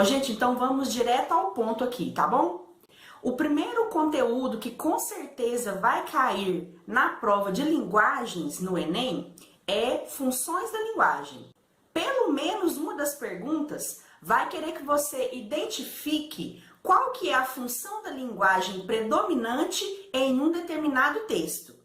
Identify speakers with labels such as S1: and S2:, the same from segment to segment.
S1: Gente, então vamos direto ao ponto aqui, tá bom? O primeiro conteúdo que com certeza vai cair na prova de linguagens no Enem é funções da linguagem. Pelo menos uma das perguntas vai querer que você identifique qual que é a função da linguagem predominante em um determinado texto.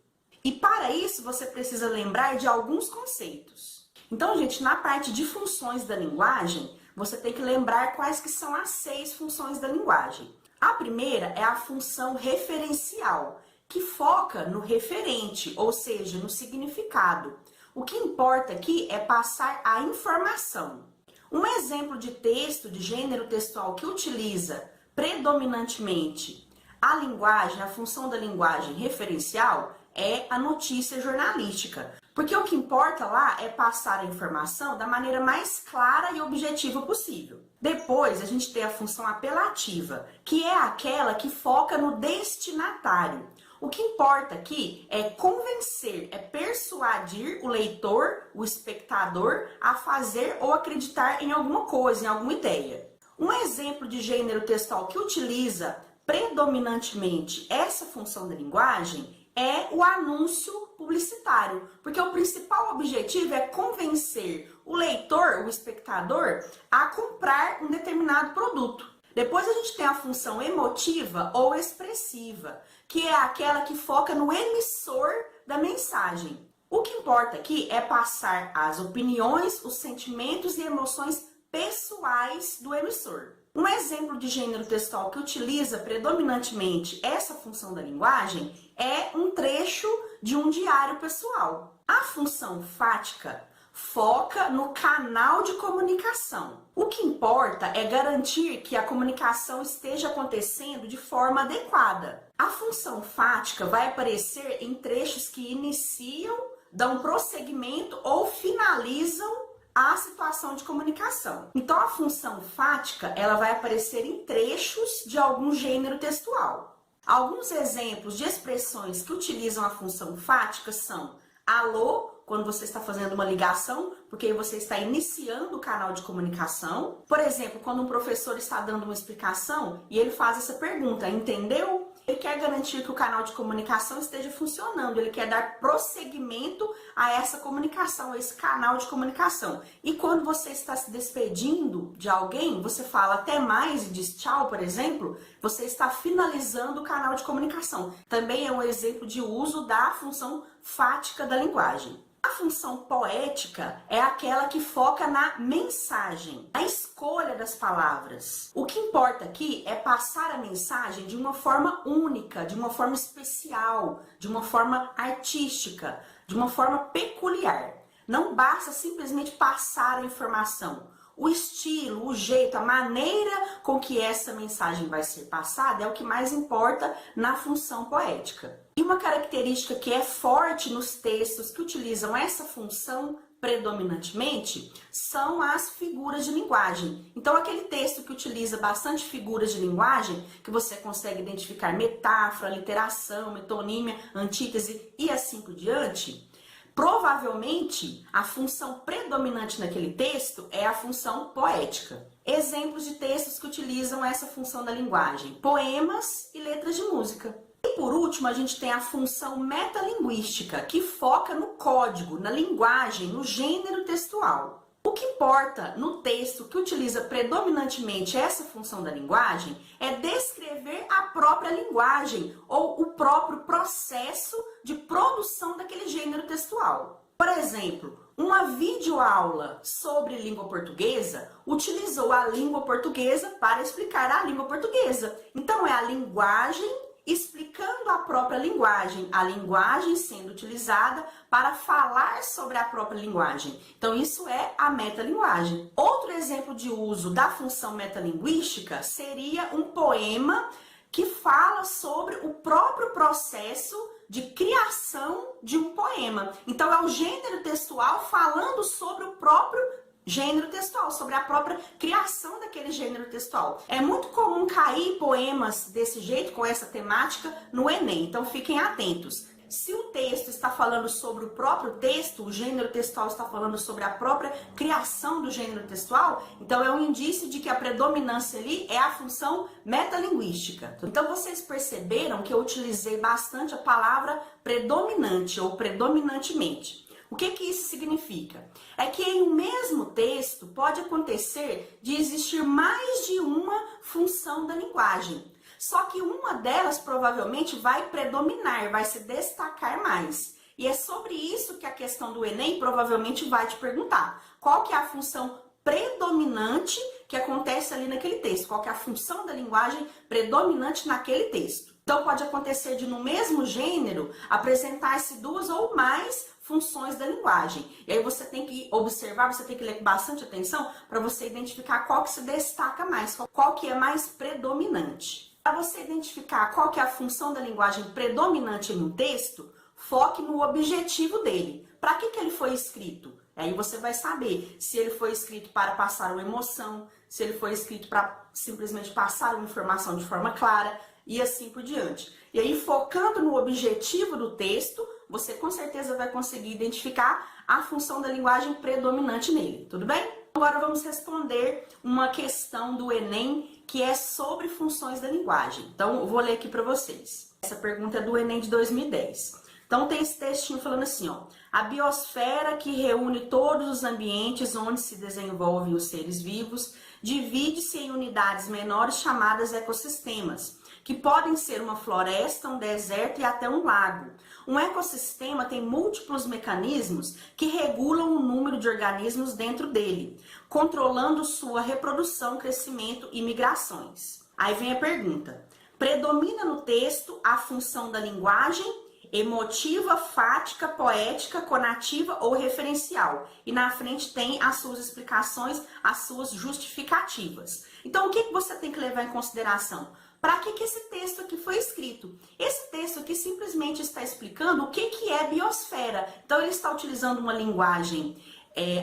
S1: E para isso você precisa lembrar de alguns conceitos. Então, gente, na parte de funções da linguagem, você tem que lembrar quais que são as 6 funções da linguagem. A primeira é a função referencial, que foca no referente, ou seja, no significado. O que importa aqui é passar a informação. Um exemplo de texto de gênero textual que utiliza predominantemente a linguagem, a função da linguagem referencial, é a notícia jornalística. Porque o que importa lá é passar a informação da maneira mais clara e objetiva possível. Depois, a gente tem a função apelativa, que é aquela que foca no destinatário. O que importa aqui é convencer, é persuadir o leitor, o espectador, a fazer ou acreditar em alguma coisa, em alguma ideia. Um exemplo de gênero textual que utiliza predominantemente essa função da linguagem é o anúncio publicitário, porque o principal objetivo é convencer o leitor, o espectador, a comprar um determinado produto. Depois a gente tem a função emotiva ou expressiva, que é aquela que foca no emissor da mensagem. O que importa aqui é passar as opiniões, os sentimentos e emoções pessoais do emissor. Um exemplo de gênero textual que utiliza predominantemente essa função da linguagem é um trecho de um diário pessoal. A função fática foca no canal de comunicação. O que importa é garantir que a comunicação esteja acontecendo de forma adequada. A função fática vai aparecer em trechos que iniciam, dão prosseguimento ou finalizam a situação de comunicação. Então, a função fática, ela vai aparecer em trechos de algum gênero textual. Alguns exemplos de expressões que utilizam a função fática são alô, quando você está fazendo uma ligação, porque você está iniciando o canal de comunicação. Por exemplo, quando um professor está dando uma explicação e ele faz essa pergunta, entendeu? Ele quer garantir que o canal de comunicação esteja funcionando, ele quer dar prosseguimento a essa comunicação, a esse canal de comunicação. E quando você está se despedindo de alguém, você fala até mais e diz tchau, por exemplo, você está finalizando o canal de comunicação. Também é um exemplo de uso da função fática da linguagem. A função poética é aquela que foca na mensagem, na escolha das palavras. O que importa aqui é passar a mensagem de uma forma única, de uma forma especial, de uma forma artística, de uma forma peculiar. Não basta simplesmente passar a informação. O estilo, o jeito, a maneira com que essa mensagem vai ser passada é o que mais importa na função poética. E uma característica que é forte nos textos que utilizam essa função predominantemente são as figuras de linguagem. Então, aquele texto que utiliza bastante figuras de linguagem, que você consegue identificar metáfora, literação, metonímia, antítese e assim por diante, provavelmente a função predominante naquele texto é a função poética. Exemplos de textos que utilizam essa função da linguagem: poemas e letras de música. E por último, a gente tem a função metalinguística, que foca no código, na linguagem, no gênero textual. O que importa no texto que utiliza predominantemente essa função da linguagem é descrever a própria linguagem ou o próprio processo de produção daquele gênero textual. Por exemplo, uma videoaula sobre língua portuguesa utilizou a língua portuguesa para explicar a língua portuguesa. Então, é a linguagem explicando a própria linguagem, a linguagem sendo utilizada para falar sobre a própria linguagem. Então, isso é a metalinguagem. Outro exemplo de uso da função metalinguística seria um poema que fala sobre o próprio processo de criação de um poema. Então, é o gênero textual falando sobre o próprio gênero textual, sobre a própria criação daquele gênero textual. É muito comum cair poemas desse jeito, com essa temática, no Enem, então fiquem atentos. Se o texto está falando sobre o próprio texto, o gênero textual está falando sobre a própria criação do gênero textual, então é um indício de que a predominância ali é a função metalinguística. Então vocês perceberam que eu utilizei bastante a palavra predominante ou predominantemente. O que isso significa? É que em um mesmo texto pode acontecer de existir mais de uma função da linguagem. Só que uma delas provavelmente vai predominar, vai se destacar mais. E é sobre isso que a questão do Enem provavelmente vai te perguntar. Qual que é a função predominante que acontece ali naquele texto? Qual que é a função da linguagem predominante naquele texto? Então pode acontecer de no mesmo gênero apresentar-se duas ou mais funções da linguagem. E aí você tem que observar, você tem que ler com bastante atenção para você identificar qual que se destaca mais, qual que é mais predominante. Para você identificar qual que é a função da linguagem predominante em um texto, foque no objetivo dele. Para que ele foi escrito? Aí você vai saber se ele foi escrito para passar uma emoção, se ele foi escrito para simplesmente passar uma informação de forma clara e assim por diante. E aí, focando no objetivo do texto, você com certeza vai conseguir identificar a função da linguagem predominante nele, tudo bem? Agora vamos responder uma questão do Enem que é sobre funções da linguagem. Então, eu vou ler aqui para vocês. Essa pergunta é do Enem de 2010. Então, tem esse textinho falando assim, ó. A biosfera, que reúne todos os ambientes onde se desenvolvem os seres vivos, divide-se em unidades menores chamadas ecossistemas, que podem ser uma floresta, um deserto e até um lago. Um ecossistema tem múltiplos mecanismos que regulam o número de organismos dentro dele, controlando sua reprodução, crescimento e migrações. Aí vem a pergunta. Predomina no texto a função da linguagem emotiva, fática, poética, conativa ou referencial. E na frente tem as suas explicações, as suas justificativas. Então, o que você tem que levar em consideração? Para que esse texto aqui foi escrito? Esse texto aqui simplesmente está explicando o que é biosfera. Então, ele está utilizando uma linguagem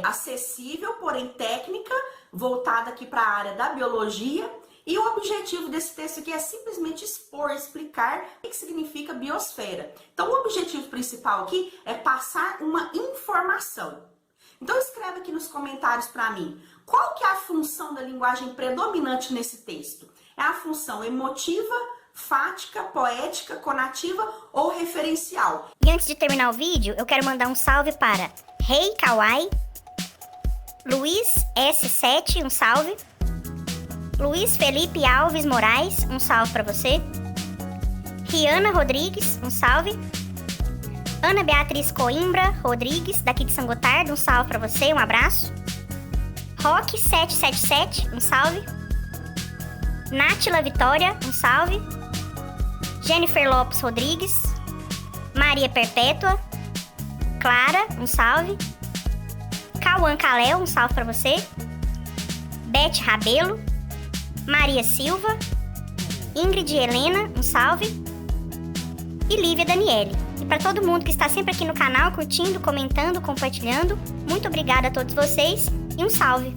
S1: acessível, porém técnica, voltada aqui para a área da biologia. E o objetivo desse texto aqui é simplesmente expor, explicar o que significa biosfera. Então, o objetivo principal aqui é passar uma informação. Então, escreve aqui nos comentários para mim, qual que é a função da linguagem predominante nesse texto? É a função emotiva, fática, poética, conativa ou referencial?
S2: E antes de terminar o vídeo, eu quero mandar um salve para Rei Kawai, Luiz S7, um salve. Luiz Felipe Alves Moraes, um salve para você. Riana Rodrigues, um salve. Ana Beatriz Coimbra Rodrigues, daqui de São Gotardo, um salve para você, um abraço. Rock 777, um salve. Nátila Vitória, um salve. Jennifer Lopes Rodrigues. Maria Perpétua. Clara, um salve. Cauã Caléu, um salve para você. Beth Rabelo. Maria Silva. Ingrid Helena, um salve. E Lívia Daniele. E para todo mundo que está sempre aqui no canal, curtindo, comentando, compartilhando, muito obrigada a todos vocês e um salve!